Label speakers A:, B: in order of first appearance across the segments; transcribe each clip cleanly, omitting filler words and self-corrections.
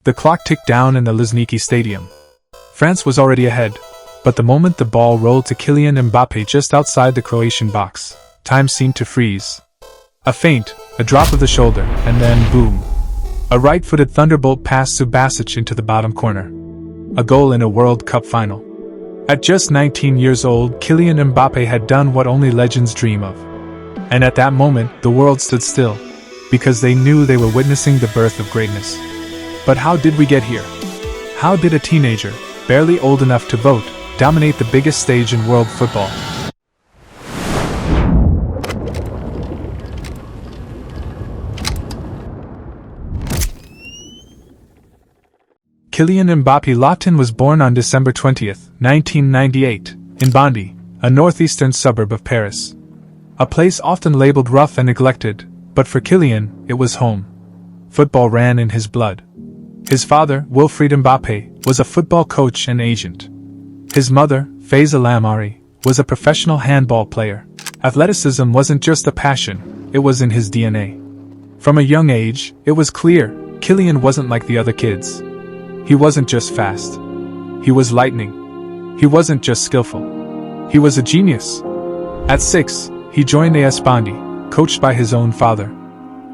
A: The clock ticked down in the LEMMiNO stadium. France was already ahead, but the moment the ball rolled to Kylian Mbappé just outside the Croatian box, time seemed to freeze. A feint, a drop of the shoulder, and then boom. A right-footed thunderbolt passed Subasic into the bottom corner. A goal in a World Cup final. At just 19 years old, Kylian Mbappé had done what only legends dream of. And at that moment, the world stood still, because they knew they were witnessing the birth of greatness. But how did we get here? How did a teenager, barely old enough to vote, dominate the biggest stage in world football? Kylian Mbappé Latin was born on December 20, 1998, in Bondy, a northeastern suburb of Paris. A place often labeled rough and neglected, but for Kylian, it was home. Football ran in his blood. His father, Wilfried Mbappé, was a football coach and agent. His mother, Faiza Lamari, was a professional handball player. Athleticism wasn't just a passion, it was in his DNA. From a young age, it was clear, Kylian wasn't like the other kids. He wasn't just fast. He was lightning. He wasn't just skillful. He was a genius. At 6, he joined AS Bondy, coached by his own father.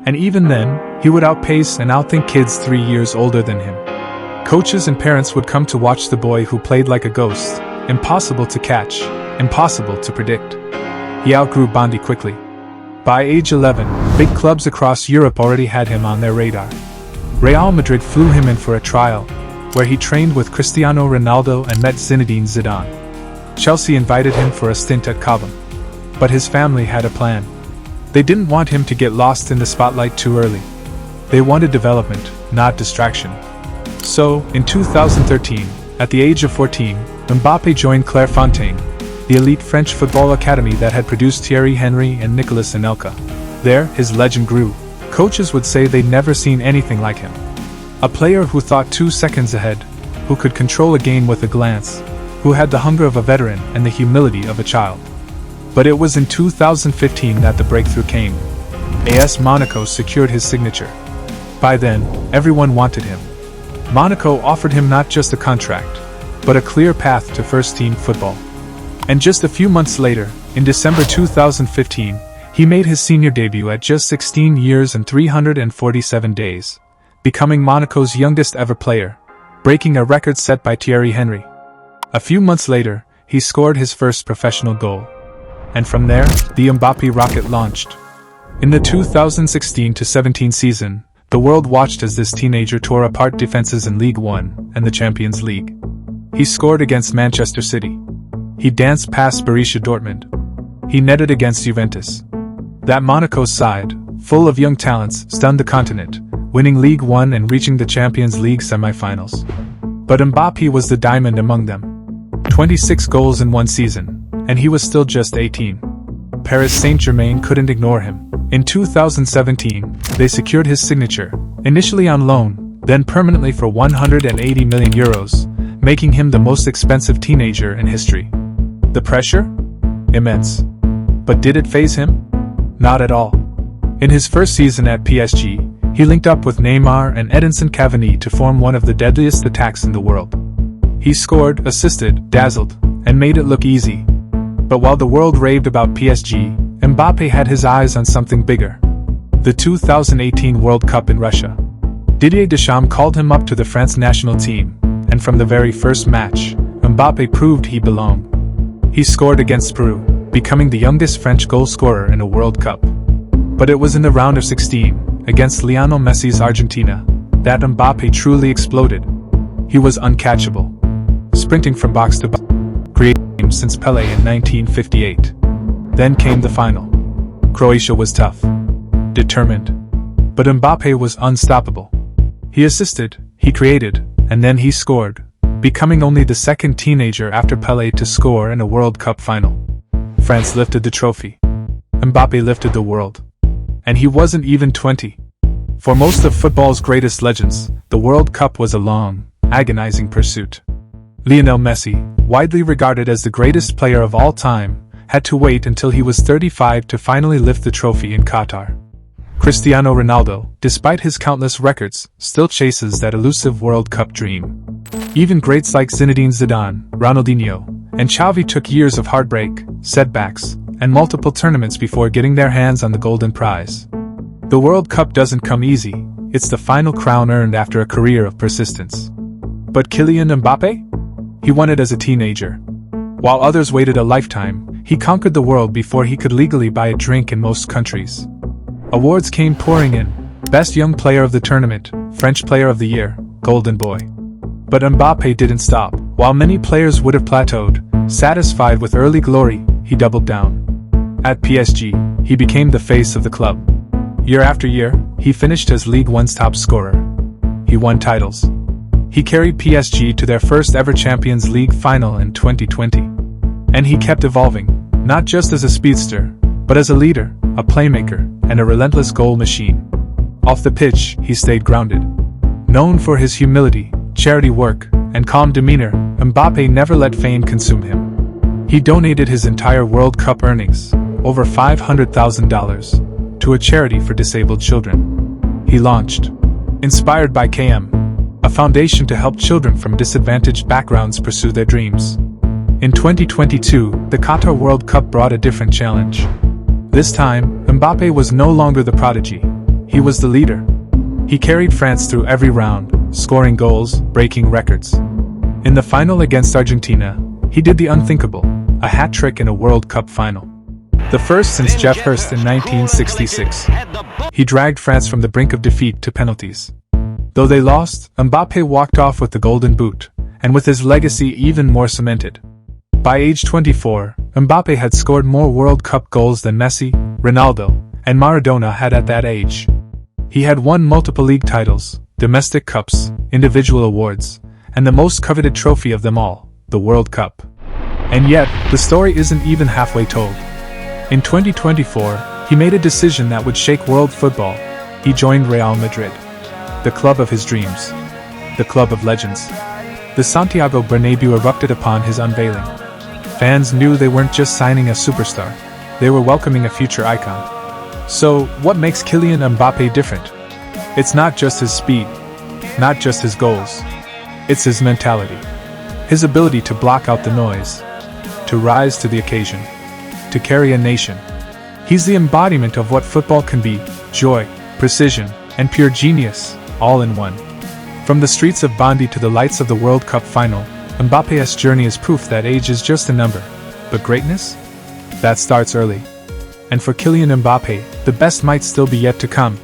A: And even then, he would outpace and outthink kids 3 years older than him. Coaches and parents would come to watch the boy who played like a ghost, impossible to catch, impossible to predict. He outgrew Bondy quickly. By age 11, big clubs across Europe already had him on their radar. Real Madrid flew him in for a trial, where he trained with Cristiano Ronaldo and met Zinedine Zidane. Chelsea invited him for a stint at Cobham. But his family had a plan. They didn't want him to get lost in the spotlight too early. They wanted development, not distraction. So, in 2013, at the age of 14, Mbappé joined Clairefontaine, the elite French football academy that had produced Thierry Henry and Nicolas Anelka. There, his legend grew. Coaches would say they'd never seen anything like him. A player who thought 2 seconds ahead, who could control a game with a glance, who had the hunger of a veteran and the humility of a child. But it was in 2015 that the breakthrough came. AS Monaco secured his signature. By then, everyone wanted him. Monaco offered him not just a contract, but a clear path to first-team football. And just a few months later, in December 2015, he made his senior debut at just 16 years and 347 days, becoming Monaco's youngest ever player, breaking a record set by Thierry Henry. A few months later, he scored his first professional goal. And from there, the Mbappé rocket launched. In the 2016-17 season, the world watched as this teenager tore apart defenses in League One and the Champions League. He scored against Manchester City. He danced past Borussia Dortmund. He netted against Juventus. That Monaco side, full of young talents, stunned the continent, winning League One and reaching the Champions League semi-finals. But Mbappé was the diamond among them. 26 goals in one season, and he was still just 18. Paris Saint-Germain couldn't ignore him. In 2017, they secured his signature, initially on loan, then permanently for €180 million, making him the most expensive teenager in history. The pressure? Immense. But did it faze him? Not at all. In his first season at PSG, he linked up with Neymar and Edinson Cavani to form one of the deadliest attacks in the world. He scored, assisted, dazzled, and made it look easy. But while the world raved about PSG, Mbappé had his eyes on something bigger. The 2018 World Cup in Russia. Didier Deschamps called him up to the France national team, and from the very first match, Mbappé proved he belonged. He scored against Peru, becoming the youngest French goal scorer in a World Cup. But it was in the round of 16, against Lionel Messi's Argentina, that Mbappé truly exploded. He was uncatchable, sprinting from box to box, creating games since Pelé in 1958. Then came the final. Croatia was tough, determined, but Mbappé was unstoppable. He assisted, he created, and then he scored, becoming only the second teenager after Pelé to score in a World Cup final. France lifted the trophy. Mbappé lifted the world. And he wasn't even 20. For most of football's greatest legends, the World Cup was a long, agonizing pursuit. Lionel Messi, widely regarded as the greatest player of all time, had to wait until he was 35 to finally lift the trophy in Qatar. Cristiano Ronaldo, despite his countless records, still chases that elusive World Cup dream. Even greats like Zinedine Zidane, Ronaldinho, and Xavi took years of heartbreak, setbacks, and multiple tournaments before getting their hands on the golden prize. The World Cup doesn't come easy, it's the final crown earned after a career of persistence. But Kylian Mbappé? He won it as a teenager. While others waited a lifetime, he conquered the world before he could legally buy a drink in most countries. Awards came pouring in: Best Young Player of the Tournament, French Player of the Year, Golden Boy. But Mbappé didn't stop. While many players would have plateaued, satisfied with early glory, he doubled down. At PSG, he became the face of the club. Year after year, he finished as Ligue 1's top scorer. He won titles. He carried PSG to their first ever Champions League final in 2020. And he kept evolving, not just as a speedster, but as a leader, a playmaker, and a relentless goal machine. Off the pitch, he stayed grounded. Known for his humility, charity work, and calm demeanor, Mbappé never let fame consume him. He donated his entire World Cup earnings, over $500,000, to a charity for disabled children. He launched, inspired by KM, a foundation to help children from disadvantaged backgrounds pursue their dreams. In 2022, the Qatar World Cup brought a different challenge. This time, Mbappé was no longer the prodigy. He was the leader. He carried France through every round, scoring goals, breaking records. In the final against Argentina, he did the unthinkable, a hat-trick in a World Cup final. The first since Jeff Hurst in 1966. He dragged France from the brink of defeat to penalties. Though they lost, Mbappé walked off with the golden boot, and with his legacy even more cemented. By age 24, Mbappé had scored more World Cup goals than Messi, Ronaldo, and Maradona had at that age. He had won multiple league titles, domestic cups, individual awards, and the most coveted trophy of them all, the World Cup. And yet, the story isn't even halfway told. In 2024, he made a decision that would shake world football. He joined Real Madrid, the club of his dreams, the club of legends. The Santiago Bernabéu erupted upon his unveiling. Fans knew they weren't just signing a superstar, they were welcoming a future icon. So, what makes Kylian Mbappé different? It's not just his speed, not just his goals. It's his mentality. His ability to block out the noise, to rise to the occasion, to carry a nation. He's the embodiment of what football can be: joy, precision, and pure genius, all in one. From the streets of Bondy to the lights of the World Cup final, Mbappé's journey is proof that age is just a number, but greatness? That starts early. And for Kylian Mbappé, the best might still be yet to come.